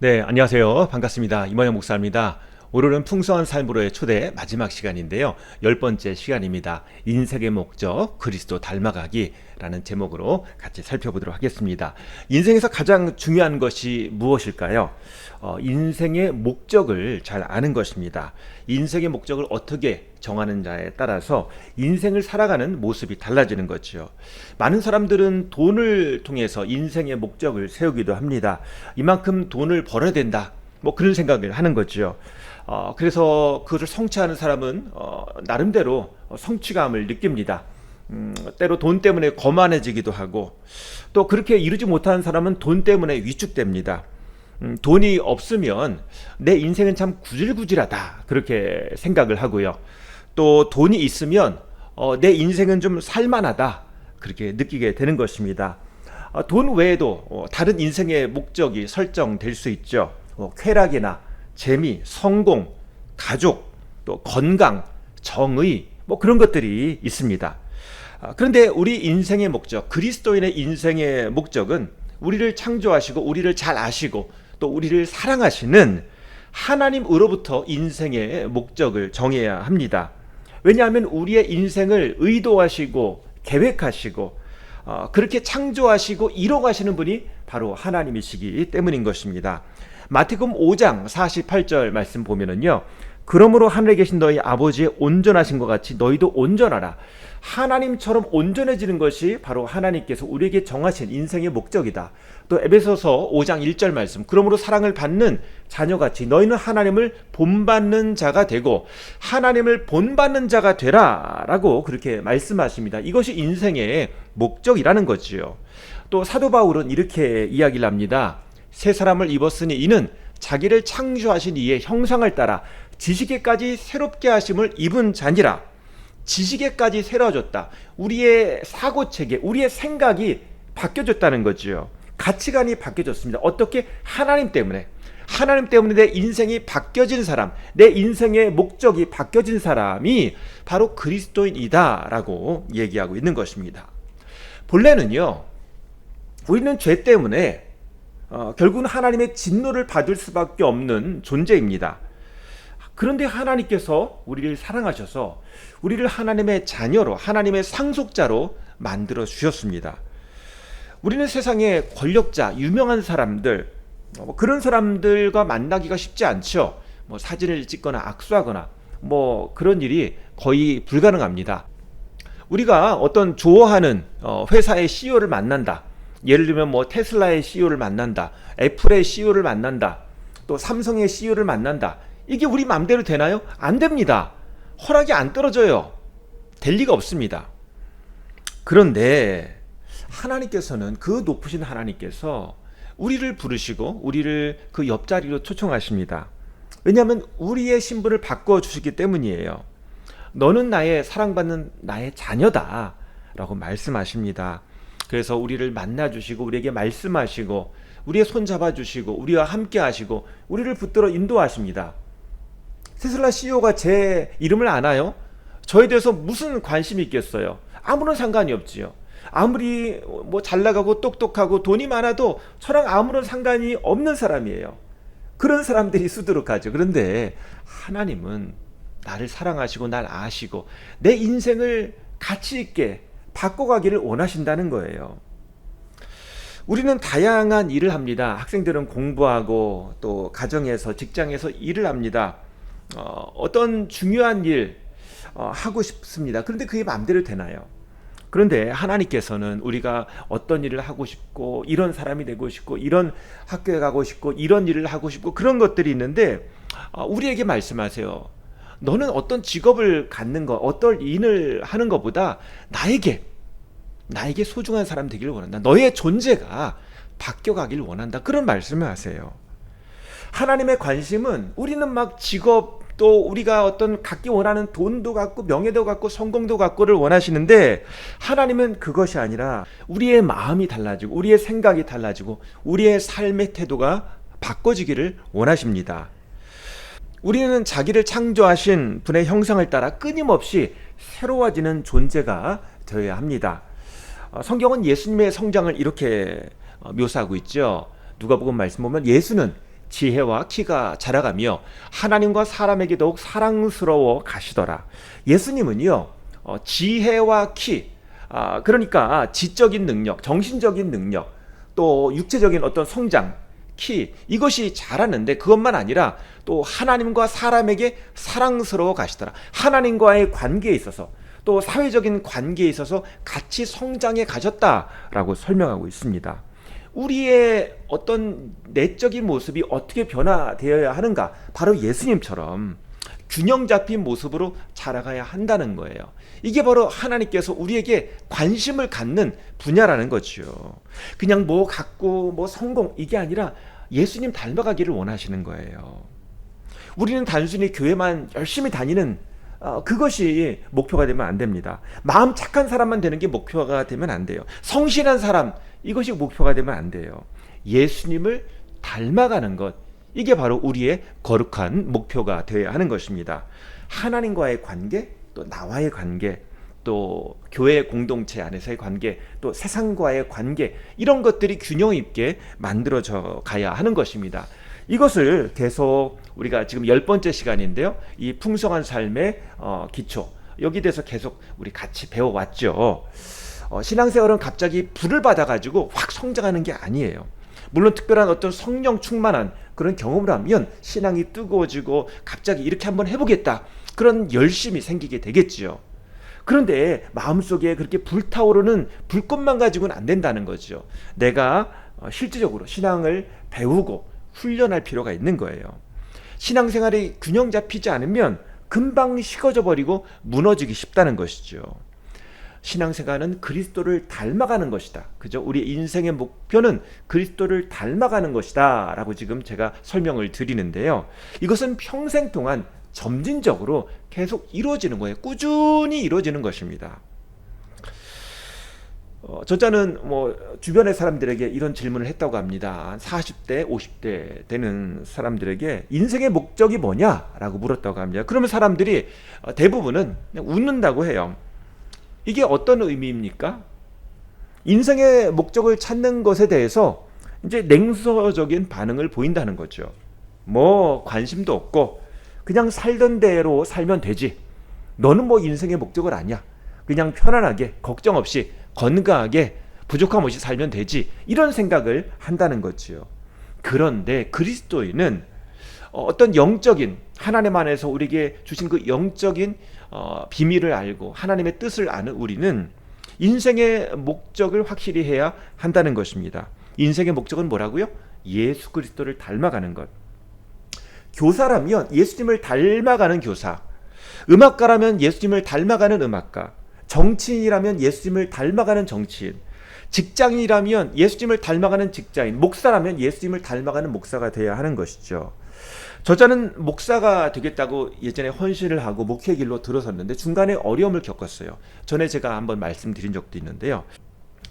네, 안녕하세요. 반갑습니다. 이만영 목사입니다. 오늘은 풍성한 삶으로의 초대 마지막 시간인데요. 10번째 시간입니다. 인생의 목적, 그리스도 닮아가기라는 제목으로 같이 살펴보도록 하겠습니다. 인생에서 가장 중요한 것이 무엇일까요? 인생의 목적을 잘 아는 것입니다. 인생의 목적을 어떻게 정하는자에 따라서 인생을 살아가는 모습이 달라지는 거죠. 많은 사람들은 돈을 통해서 인생의 목적을 세우기도 합니다. 이만큼 돈을 벌어야 된다. 뭐 그런 생각을 하는 거죠. 그래서 그것을 성취하는 사람은 나름대로 성취감을 느낍니다. 때로 돈 때문에 거만해지기도 하고, 또 그렇게 이루지 못하는 사람은 돈 때문에 위축됩니다. 돈이 없으면 내 인생은 참 구질구질하다, 그렇게 생각을 하고요. 또 돈이 있으면 내 인생은 좀 살만하다, 그렇게 느끼게 되는 것입니다. 돈 외에도 다른 인생의 목적이 설정될 수 있죠. 쾌락이나 재미, 성공, 가족, 또 건강, 정의, 뭐 그런 것들이 있습니다. 그런데 우리 인생의 목적, 그리스도인의 인생의 목적은 우리를 창조하시고 우리를 잘 아시고 또 우리를 사랑하시는 하나님으로부터 인생의 목적을 정해야 합니다. 왜냐하면 우리의 인생을 의도하시고 계획하시고 그렇게 창조하시고 이뤄가시는 분이 바로 하나님이시기 때문인 것입니다. 마태복음 5장 48절 말씀 보면은요, 그러므로 하늘에 계신 너희 아버지의 온전하신 것 같이 너희도 온전하라. 하나님처럼 온전해지는 것이 바로 하나님께서 우리에게 정하신 인생의 목적이다. 또 에베소서 5장 1절 말씀, 그러므로 사랑을 받는 자녀같이 너희는 하나님을 본받는 자가 되고 하나님을 본받는 자가 되라 라고 그렇게 말씀하십니다. 이것이 인생의 목적이라는 거지요. 또 사도 바울은 이렇게 이야기를 합니다. 새 사람을 입었으니 이는 자기를 창조하신 이의 형상을 따라 지식에까지 새롭게 하심을 입은 자니라. 지식에까지 새로워졌다. 우리의 사고체계, 우리의 생각이 바뀌어졌다는 거지요. 가치관이 바뀌어졌습니다. 어떻게? 하나님 때문에. 하나님 때문에 내 인생이 바뀌어진 사람, 내 인생의 목적이 바뀌어진 사람이 바로 그리스도인이다라고 얘기하고 있는 것입니다. 본래는요, 우리는 죄 때문에 결국은 하나님의 진노를 받을 수밖에 없는 존재입니다. 그런데 하나님께서 우리를 사랑하셔서 우리를 하나님의 자녀로, 하나님의 상속자로 만들어 주셨습니다. 우리는 세상의 권력자, 유명한 사람들, 그런 사람들과 만나기가 쉽지 않죠. 사진을 찍거나 악수하거나 그런 일이 거의 불가능합니다. 우리가 어떤 좋아하는 회사의 CEO를 만난다. 예를 들면 테슬라의 CEO를 만난다, 애플의 CEO를 만난다, 또 삼성의 CEO를 만난다. 이게 우리 마음대로 되나요? 안 됩니다. 허락이 안 떨어져요. 될 리가 없습니다. 그런데 하나님께서는, 그 높으신 하나님께서 우리를 부르시고 우리를 그 옆자리로 초청하십니다. 왜냐하면 우리의 신분을 바꿔주시기 때문이에요. 너는 나의 사랑받는 나의 자녀다 라고 말씀하십니다. 그래서 우리를 만나주시고 우리에게 말씀하시고 우리의 손 잡아주시고 우리와 함께 하시고 우리를 붙들어 인도하십니다. 테슬라 CEO가 제 이름을 아나요? 저에 대해서 무슨 관심이 있겠어요? 아무런 상관이 없지요. 아무리 잘나가고 똑똑하고 돈이 많아도 저랑 아무런 상관이 없는 사람이에요. 그런 사람들이 수두룩하죠. 그런데 하나님은 나를 사랑하시고 날 아시고 내 인생을 가치 있게 바꿔가기를 원하신다는 거예요. 우리는 다양한 일을 합니다. 학생들은 공부하고 또 가정에서, 직장에서 일을 합니다. 어떤 중요한 일 하고 싶습니다. 그런데 그게 마음대로 되나요? 그런데 하나님께서는 우리가 어떤 일을 하고 싶고 이런 사람이 되고 싶고 이런 학교에 가고 싶고 이런 일을 하고 싶고 그런 것들이 있는데 우리에게 말씀하세요. 너는 어떤 직업을 갖는 것, 어떤 일을 하는 것보다 나에게 소중한 사람 되기를 원한다. 너의 존재가 바뀌어가길 원한다. 그런 말씀을 하세요. 하나님의 관심은 우리는 직업, 또 우리가 어떤 갖기 원하는 돈도 갖고 명예도 갖고 성공도 갖고를 원하시는데, 하나님은 그것이 아니라 우리의 마음이 달라지고 우리의 생각이 달라지고 우리의 삶의 태도가 바꿔지기를 원하십니다. 우리는 자기를 창조하신 분의 형상을 따라 끊임없이 새로워지는 존재가 되어야 합니다. 성경은 예수님의 성장을 이렇게 묘사하고 있죠. 누가복음 말씀 보면 예수는 지혜와 키가 자라가며 하나님과 사람에게 더욱 사랑스러워 가시더라. 예수님은요, 지혜와 키, 그러니까 지적인 능력, 정신적인 능력, 또 육체적인 어떤 성장, 키, 이것이 자라는데 그것만 아니라 또 하나님과 사람에게 사랑스러워 가시더라. 하나님과의 관계에 있어서 또 사회적인 관계에 있어서 같이 성장해 가셨다라고 설명하고 있습니다. 우리의 어떤 내적인 모습이 어떻게 변화되어야 하는가? 바로 예수님처럼 균형 잡힌 모습으로 자라가야 한다는 거예요. 이게 바로 하나님께서 우리에게 관심을 갖는 분야라는 거죠. 그냥 뭐 갖고 뭐 성공 이게 아니라 예수님 닮아가기를 원하시는 거예요. 우리는 단순히 교회만 열심히 다니는 그것이 목표가 되면 안 됩니다. 마음 착한 사람만 되는 게 목표가 되면 안 돼요. 성실한 사람 이것이 목표가 되면 안 돼요. 예수님을 닮아가는 것, 이게 바로 우리의 거룩한 목표가 되어야 하는 것입니다. 하나님과의 관계, 또 나와의 관계, 또 교회 공동체 안에서의 관계, 또 세상과의 관계, 이런 것들이 균형 있게 만들어져 가야 하는 것입니다. 이것을 계속 우리가 지금 10번째 시간인데요. 이 풍성한 삶의 기초, 여기 대해서 계속 우리 같이 배워왔죠. 신앙생활은 갑자기 불을 받아가지고 확 성장하는 게 아니에요. 물론 특별한 어떤 성령 충만한 그런 경험을 하면 신앙이 뜨거워지고 갑자기 이렇게 한번 해보겠다, 그런 열심이 생기게 되겠지요. 그런데 마음속에 그렇게 불타오르는 불꽃만 가지고는 안 된다는 거죠. 내가 실질적으로 신앙을 배우고 훈련할 필요가 있는 거예요. 신앙생활이 균형 잡히지 않으면 금방 식어져 버리고 무너지기 쉽다는 것이죠. 신앙생활은 그리스도를 닮아가는 것이다. 그죠? 우리 인생의 목표는 그리스도를 닮아가는 것이다 라고 지금 제가 설명을 드리는데요. 이것은 평생 동안 점진적으로 계속 이루어지는 거예요. 꾸준히 이루어지는 것입니다. 저자는 주변의 사람들에게 이런 질문을 했다고 합니다. 한 40대, 50대 되는 사람들에게 인생의 목적이 뭐냐라고 물었다고 합니다. 그러면 사람들이 대부분은 그냥 웃는다고 해요. 이게 어떤 의미입니까? 인생의 목적을 찾는 것에 대해서 이제 냉소적인 반응을 보인다는 거죠. 뭐 관심도 없고 그냥 살던 대로 살면 되지. 너는 뭐 인생의 목적을 아냐. 그냥 편안하게 걱정 없이 건강하게 부족함 없이 살면 되지. 이런 생각을 한다는 거지요. 그런데 그리스도인은 어떤 영적인, 하나님 안에서 우리에게 주신 그 영적인 비밀을 알고 하나님의 뜻을 아는 우리는 인생의 목적을 확실히 해야 한다는 것입니다. 인생의 목적은 뭐라고요? 예수 그리스도를 닮아가는 것. 교사라면 예수님을 닮아가는 교사, 음악가라면 예수님을 닮아가는 음악가, 정치인이라면 예수님을 닮아가는 정치인, 직장인이라면 예수님을 닮아가는 직장인, 목사라면 예수님을 닮아가는 목사가 되어야 하는 것이죠. 저자는 목사가 되겠다고 예전에 헌신을 하고 목회 길로 들어섰는데 중간에 어려움을 겪었어요. 전에 제가 한번 말씀드린 적도 있는데요.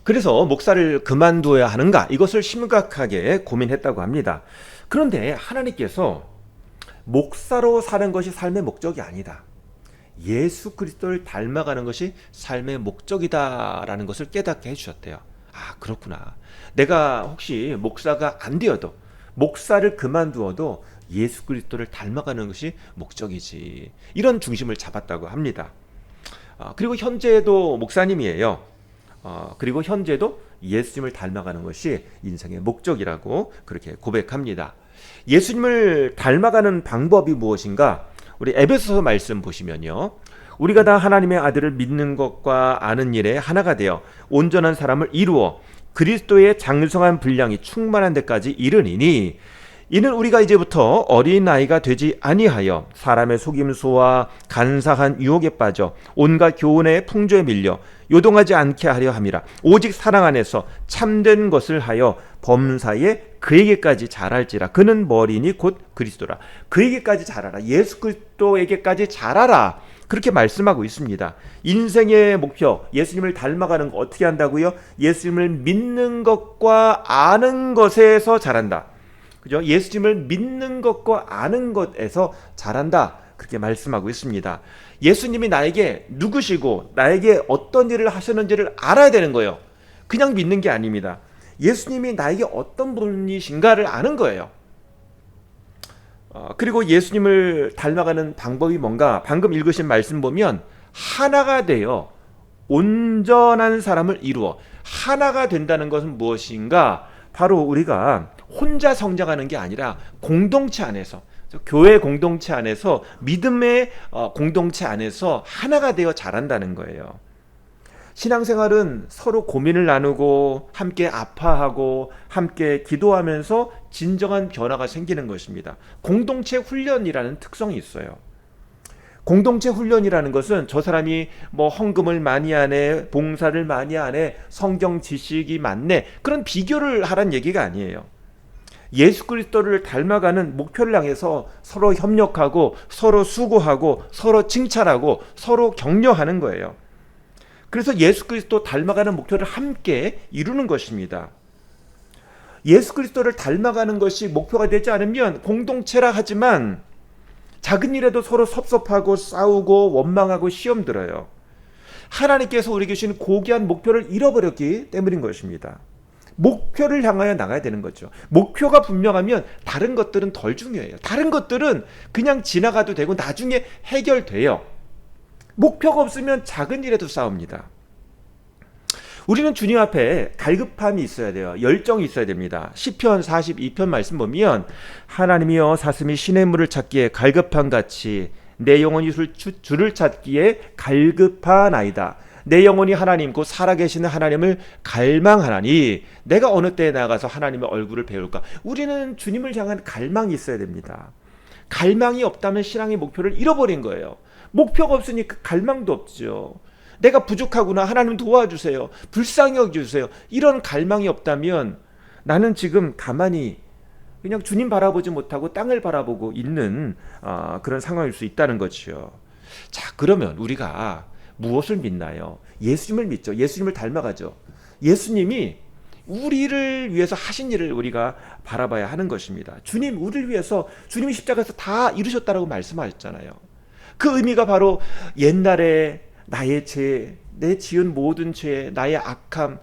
그래서 목사를 그만두어야 하는가, 이것을 심각하게 고민했다고 합니다. 그런데 하나님께서 목사로 사는 것이 삶의 목적이 아니다. 예수 그리스도를 닮아가는 것이 삶의 목적이다라는 것을 깨닫게 해주셨대요. 아, 그렇구나. 내가 혹시 목사가 안 되어도, 목사를 그만두어도 예수 그리스도를 닮아가는 것이 목적이지. 이런 중심을 잡았다고 합니다. 그리고 현재도 목사님이에요. 그리고 현재도 예수님을 닮아가는 것이 인생의 목적이라고 그렇게 고백합니다. 예수님을 닮아가는 방법이 무엇인가? 우리 에베소서 말씀 보시면요. 우리가 다 하나님의 아들을 믿는 것과 아는 일에 하나가 되어 온전한 사람을 이루어 그리스도의 장성한 분량이 충만한 데까지 이르니니, 이는 우리가 이제부터 어린아이가 되지 아니하여 사람의 속임수와 간사한 유혹에 빠져 온갖 교훈의 풍조에 밀려 요동하지 않게 하려 함이라. 오직 사랑 안에서 참된 것을 하여 범사에 그에게까지 자랄지라. 그는 머리니 곧 그리스도라. 그에게까지 자라라. 예수 그리스도에게까지 자라라. 그렇게 말씀하고 있습니다. 인생의 목표, 예수님을 닮아가는 거 어떻게 한다고요? 예수님을 믿는 것과 아는 것에서 자란다. 그죠? 예수님을 믿는 것과 아는 것에서 자란다. 그렇게 말씀하고 있습니다. 예수님이 나에게 누구시고 나에게 어떤 일을 하셨는지를 알아야 되는 거예요. 그냥 믿는 게 아닙니다. 예수님이 나에게 어떤 분이신가를 아는 거예요. 그리고 예수님을 닮아가는 방법이 뭔가? 방금 읽으신 말씀 보면 하나가 되어 온전한 사람을 이루어. 하나가 된다는 것은 무엇인가? 바로 우리가 혼자 성장하는 게 아니라 공동체 안에서, 교회 공동체 안에서, 믿음의 공동체 안에서 하나가 되어 자란다는 거예요. 신앙생활은 서로 고민을 나누고 함께 아파하고 함께 기도하면서 진정한 변화가 생기는 것입니다. 공동체 훈련이라는 특성이 있어요. 공동체 훈련이라는 것은 저 사람이 뭐 헌금을 많이 하네, 봉사를 많이 하네, 성경 지식이 많네, 그런 비교를 하란 얘기가 아니에요. 예수 그리스도를 닮아가는 목표를 향해서 서로 협력하고 서로 수고하고 서로 칭찬하고 서로 격려하는 거예요. 그래서 예수 그리스도 닮아가는 목표를 함께 이루는 것입니다. 예수 그리스도를 닮아가는 것이 목표가 되지 않으면 공동체라 하지만 작은 일에도 서로 섭섭하고 싸우고 원망하고 시험 들어요. 하나님께서 우리에게 주신 고귀한 목표를 잃어버렸기 때문인 것입니다. 목표를 향하여 나가야 되는 거죠. 목표가 분명하면 다른 것들은 덜 중요해요. 다른 것들은 그냥 지나가도 되고 나중에 해결돼요. 목표가 없으면 작은 일에도 싸웁니다. 우리는 주님 앞에 갈급함이 있어야 돼요. 열정이 있어야 됩니다. 시편 42편 말씀 보면 하나님이여 사슴이 시냇물을 찾기에 갈급함같이 내 영혼이 주를 찾기에 갈급하나이다. 내 영혼이 하나님 곧 살아계시는 하나님을 갈망하나니 내가 어느 때에 나가서 하나님의 얼굴을 배울까. 우리는 주님을 향한 갈망이 있어야 됩니다. 갈망이 없다면 신앙의 목표를 잃어버린 거예요. 목표가 없으니까 갈망도 없죠. 내가 부족하구나, 하나님 도와주세요, 불쌍히 여겨주세요, 이런 갈망이 없다면 나는 지금 가만히 그냥 주님 바라보지 못하고 땅을 바라보고 있는 그런 상황일 수 있다는 거죠. 자, 그러면 우리가 무엇을 믿나요? 예수님을 믿죠. 예수님을 닮아가죠. 예수님이 우리를 위해서 하신 일을 우리가 바라봐야 하는 것입니다. 주님, 우리를 위해서 주님이 십자가에서 다 이루셨다라고 말씀하셨잖아요. 그 의미가 바로 옛날에 나의 죄, 내 지은 모든 죄, 나의 악함,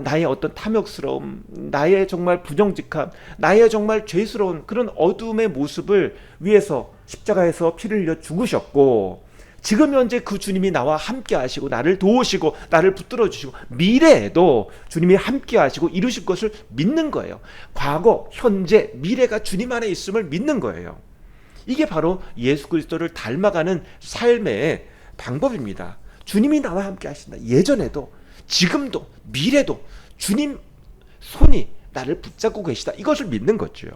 나의 어떤 탐욕스러움, 나의 정말 부정직함, 나의 정말 죄스러운 그런 어둠의 모습을 위해서 십자가에서 피를 흘려 죽으셨고, 지금 현재 그 주님이 나와 함께 하시고 나를 도우시고 나를 붙들어 주시고 미래에도 주님이 함께 하시고 이루실 것을 믿는 거예요. 과거, 현재, 미래가 주님 안에 있음을 믿는 거예요. 이게 바로 예수 그리스도를 닮아가는 삶의 방법입니다. 주님이 나와 함께 하신다. 예전에도 지금도 미래도 주님 손이 나를 붙잡고 계시다. 이것을 믿는 거죠.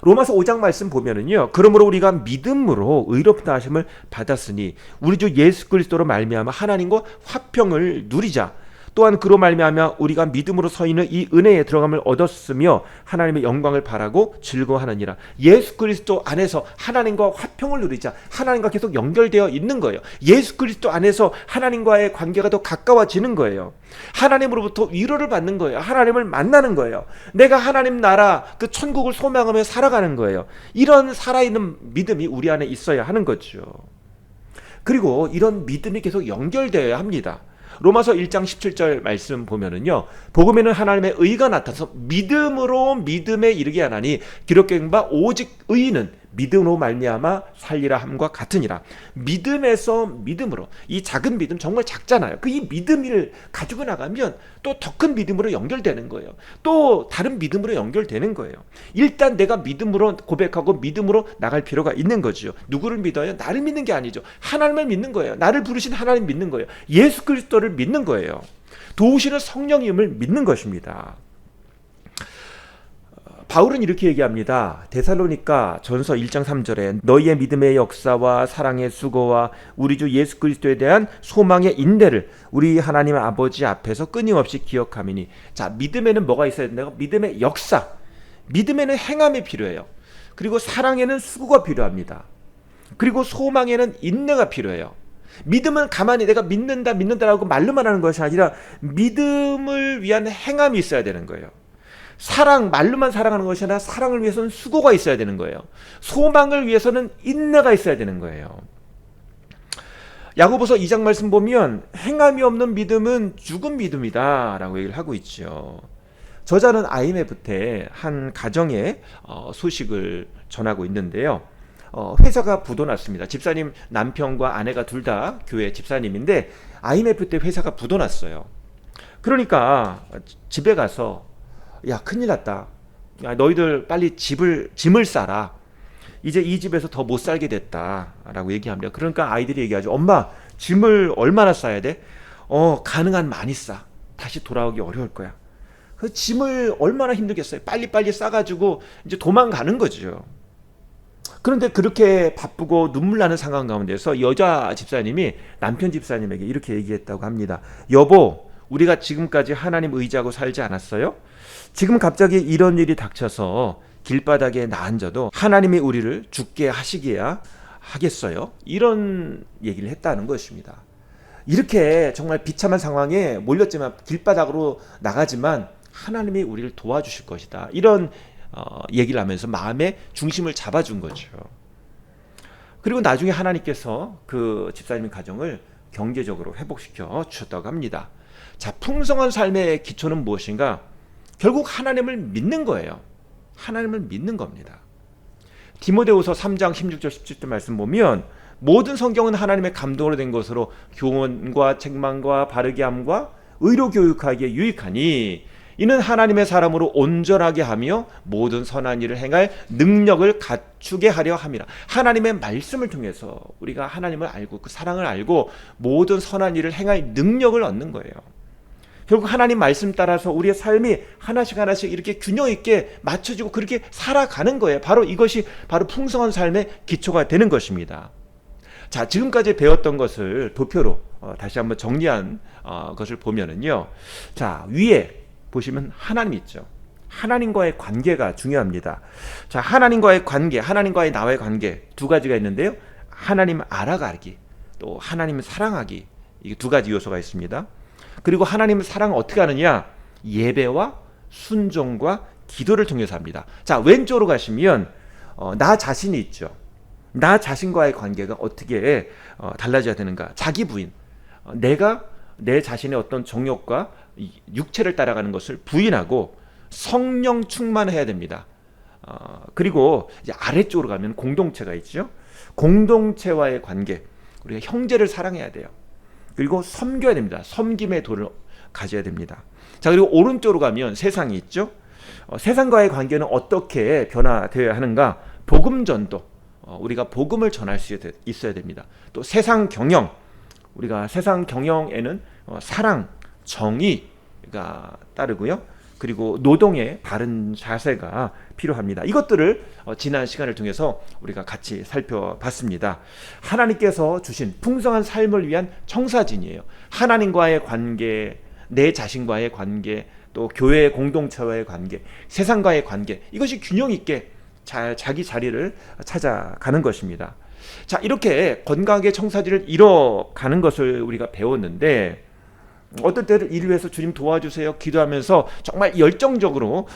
로마서 5장 말씀 보면은요, 그러므로 우리가 믿음으로 의롭다 하심을 받았으니 우리 주 예수 그리스도로 말미암아 하나님과 화평을 누리자. 또한 그로 말미암아 우리가 믿음으로 서 있는 이 은혜에 들어감을 얻었으며 하나님의 영광을 바라고 즐거워하느니라. 예수 그리스도 안에서 하나님과 화평을 누리자. 하나님과 계속 연결되어 있는 거예요. 예수 그리스도 안에서 하나님과의 관계가 더 가까워지는 거예요. 하나님으로부터 위로를 받는 거예요. 하나님을 만나는 거예요. 내가 하나님 나라 그 천국을 소망하며 살아가는 거예요. 이런 살아있는 믿음이 우리 안에 있어야 하는 거죠. 그리고 이런 믿음이 계속 연결되어야 합니다. 로마서 1장 17절 말씀 보면은요, 복음에는 하나님의 의가 나타나서 믿음으로 믿음에 이르게 하나니 기록된 바 오직 의인은 믿음으로 말미암아 살리라 함과 같으니라. 믿음에서 믿음으로, 이 작은 믿음 정말 작잖아요. 그 이 믿음을 가지고 나가면 또 더 큰 믿음으로 연결되는 거예요. 또 다른 믿음으로 연결되는 거예요. 일단 내가 믿음으로 고백하고 믿음으로 나갈 필요가 있는 거죠. 누구를 믿어요? 나를 믿는 게 아니죠. 하나님을 믿는 거예요. 나를 부르신 하나님 믿는 거예요. 예수 그리스도를 믿는 거예요. 도우시는 성령님을 믿는 것입니다. 바울은 이렇게 얘기합니다. 데살로니가 전서 1장 3절에 너희의 믿음의 역사와 사랑의 수고와 우리 주 예수 그리스도에 대한 소망의 인내를 우리 하나님 아버지 앞에서 끊임없이 기억하미니. 자, 믿음에는 뭐가 있어야 된다고? 믿음의 역사, 믿음에는 행함이 필요해요. 그리고 사랑에는 수고가 필요합니다. 그리고 소망에는 인내가 필요해요. 믿음은 가만히 내가 믿는다라고 말로만 하는 것이 아니라 믿음을 위한 행함이 있어야 되는 거예요. 사랑, 말로만 사랑하는 것이 아니라 사랑을 위해서는 수고가 있어야 되는 거예요. 소망을 위해서는 인내가 있어야 되는 거예요. 야고보서 2장 말씀 보면 행함이 없는 믿음은 죽은 믿음이다 라고 얘기를 하고 있죠. 저자는 IMF 때 한 가정의 소식을 전하고 있는데요. 회사가 부도났습니다. 집사님 남편과 아내가 둘 다 교회 집사님인데 IMF 때 회사가 부도났어요. 그러니까 집에 가서 야 큰일 났다. 야, 너희들 빨리 짐을 싸라. 이제 이 집에서 더 못 살게 됐다라고 얘기합니다. 그러니까 아이들이 얘기하죠. 엄마 짐을 얼마나 싸야 돼? 가능한 많이 싸. 다시 돌아오기 어려울 거야. 그 짐을 얼마나 힘들겠어요. 빨리빨리 싸가지고 이제 도망가는 거죠. 그런데 그렇게 바쁘고 눈물 나는 상황 가운데서 여자 집사님이 남편 집사님에게 이렇게 얘기했다고 합니다. 여보, 우리가 지금까지 하나님 의지하고 살지 않았어요? 지금 갑자기 이런 일이 닥쳐서 길바닥에 나앉아도 하나님이 우리를 죽게 하시기야 하겠어요? 이런 얘기를 했다는 것입니다. 이렇게 정말 비참한 상황에 몰렸지만 길바닥으로 나가지만 하나님이 우리를 도와주실 것이다. 이런 얘기를 하면서 마음의 중심을 잡아준 거죠. 그리고 나중에 하나님께서 그 집사님 가정을 경제적으로 회복시켜 주셨다고 합니다. 자, 풍성한 삶의 기초는 무엇인가? 결국 하나님을 믿는 거예요. 하나님을 믿는 겁니다. 디모데후서 3장 16절 17절 말씀 보면 모든 성경은 하나님의 감동으로 된 것으로 교훈과 책망과 바르게 함과 의로 교육하기에 유익하니 이는 하나님의 사람으로 온전하게 하며 모든 선한 일을 행할 능력을 갖추게 하려 함이라. 하나님의 말씀을 통해서 우리가 하나님을 알고 그 사랑을 알고 모든 선한 일을 행할 능력을 얻는 거예요. 결국 하나님 말씀 따라서 우리의 삶이 하나씩 하나씩 이렇게 균형 있게 맞춰지고 그렇게 살아가는 거예요. 바로 이것이 바로 풍성한 삶의 기초가 되는 것입니다. 자, 지금까지 배웠던 것을 도표로 다시 한번 정리한 것을 보면은요. 자, 위에 보시면 하나님 있죠. 하나님과의 관계가 중요합니다. 자, 하나님과의 관계, 하나님과의 나와의 관계 두 가지가 있는데요. 하나님 알아가기, 또 하나님 사랑하기, 이게 두 가지 요소가 있습니다. 그리고 하나님을 사랑 어떻게 하느냐? 예배와 순종과 기도를 통해서 합니다. 자, 왼쪽으로 가시면 나 자신이 있죠. 나 자신과의 관계가 어떻게 달라져야 되는가? 자기 부인. 내가 내 자신의 어떤 정욕과 육체를 따라가는 것을 부인하고 성령 충만해야 됩니다. 그리고 이제 아래쪽으로 가면 공동체가 있죠. 공동체와의 관계. 우리가 형제를 사랑해야 돼요. 그리고 섬겨야 됩니다. 섬김의 도를 가져야 됩니다. 자, 그리고 오른쪽으로 가면 세상이 있죠. 세상과의 관계는 어떻게 변화되어야 하는가? 복음 전도. 우리가 복음을 전할 수 있어야 됩니다. 또 세상 경영. 우리가 세상 경영에는 사랑, 정의가 따르고요. 그리고 노동의 바른 자세가 필요합니다. 이것들을 지난 시간을 통해서 우리가 같이 살펴봤습니다. 하나님께서 주신 풍성한 삶을 위한 청사진이에요. 하나님과의 관계, 내 자신과의 관계, 또 교회 공동체와의 관계, 세상과의 관계, 이것이 균형 있게 잘 자기 자리를 찾아가는 것입니다. 자, 이렇게 건강하게 청사진을 이뤄가는 것을 우리가 배웠는데 어떨 때는 이를 위해서 주님 도와주세요 기도하면서 정말 열정적으로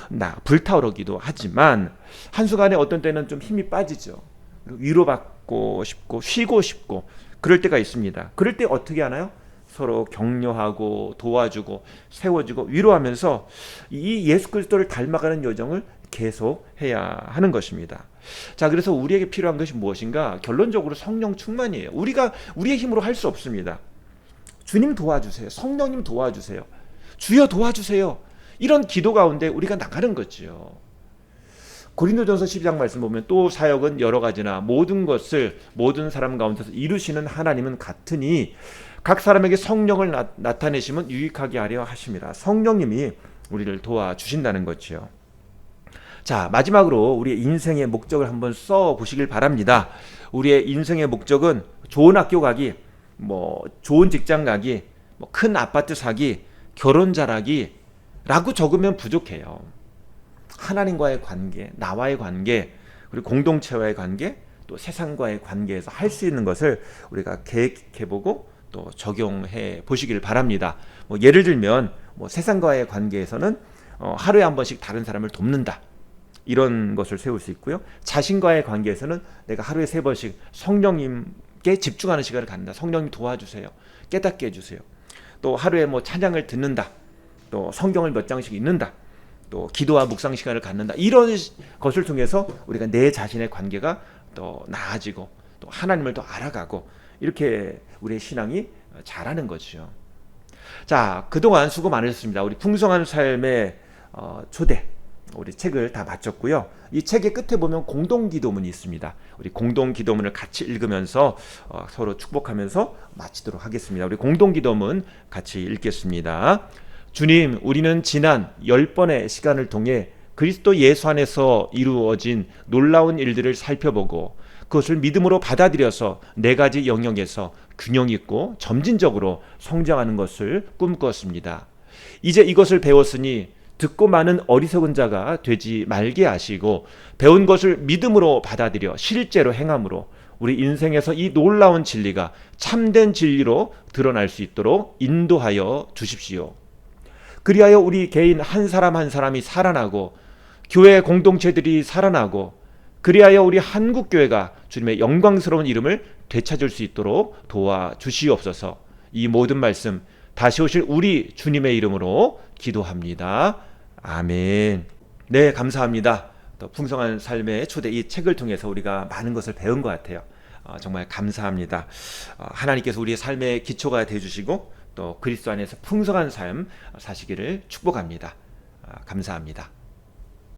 불타오르기도 하지만 한순간에 어떤 때는 좀 힘이 빠지죠. 위로받고 싶고 쉬고 싶고 그럴 때가 있습니다. 그럴 때 어떻게 하나요? 서로 격려하고 도와주고 세워주고 위로하면서 이 예수 그리스도를 닮아가는 여정을 계속해야 하는 것입니다. 자, 그래서 우리에게 필요한 것이 무엇인가? 결론적으로 성령 충만이에요. 우리가 우리의 힘으로 할 수 없습니다. 주님 도와주세요. 성령님 도와주세요. 주여 도와주세요. 이런 기도 가운데 우리가 나가는 거죠. 고린도전서 12장 말씀 보면 또 사역은 여러 가지나 모든 것을 모든 사람 가운데서 이루시는 하나님은 같으니 각 사람에게 성령을 나타내시면 유익하게 하려 하심이라. 성령님이 우리를 도와주신다는 거죠. 자, 마지막으로 우리의 인생의 목적을 한번 써보시길 바랍니다. 우리의 인생의 목적은 좋은 학교 가기, 좋은 직장 가기, 큰 아파트 사기, 결혼 잘하기라고 적으면 부족해요. 하나님과의 관계, 나와의 관계, 그리고 공동체와의 관계, 또 세상과의 관계에서 할 수 있는 것을 우리가 계획해보고 또 적용해 보시길 바랍니다. 예를 들면 세상과의 관계에서는 하루에 한 번씩 다른 사람을 돕는다. 이런 것을 세울 수 있고요. 자신과의 관계에서는 내가 하루에 3번씩 성령님께 집중하는 시간을 갖는다. 성령님 도와주세요. 깨닫게 해주세요. 또 하루에 찬양을 듣는다. 또 성경을 몇 장씩 읽는다. 또 기도와 묵상 시간을 갖는다. 이런 것을 통해서 우리가 내 자신의 관계가 또 나아지고 또 하나님을 더 알아가고 이렇게 우리의 신앙이 자라는 거죠. 자, 그동안 수고 많으셨습니다. 우리 풍성한 삶의 초대 우리 책을 다 마쳤고요. 이 책의 끝에 보면 공동기도문이 있습니다. 우리 공동기도문을 같이 읽으면서 서로 축복하면서 마치도록 하겠습니다. 우리 공동기도문 같이 읽겠습니다. 주님, 우리는 지난 10번의 시간을 통해 그리스도 예수 안에서 이루어진 놀라운 일들을 살펴보고 그것을 믿음으로 받아들여서 4가지 영역에서 균형 있고 점진적으로 성장하는 것을 꿈꾸었습니다. 이제 이것을 배웠으니 듣고 많은 어리석은 자가 되지 말게 하시고 배운 것을 믿음으로 받아들여 실제로 행함으로 우리 인생에서 이 놀라운 진리가 참된 진리로 드러날 수 있도록 인도하여 주십시오. 그리하여 우리 개인 한 사람 한 사람이 살아나고 교회 공동체들이 살아나고 그리하여 우리 한국교회가 주님의 영광스러운 이름을 되찾을 수 있도록 도와주시옵소서. 이 모든 말씀 다시 오실 우리 주님의 이름으로 기도합니다. 아멘. 네, 감사합니다. 또 풍성한 삶의 초대 이 책을 통해서 우리가 많은 것을 배운 것 같아요. 정말 감사합니다. 하나님께서 우리의 삶의 기초가 되어주시고 또 그리스도 안에서 풍성한 삶 사시기를 축복합니다. 감사합니다.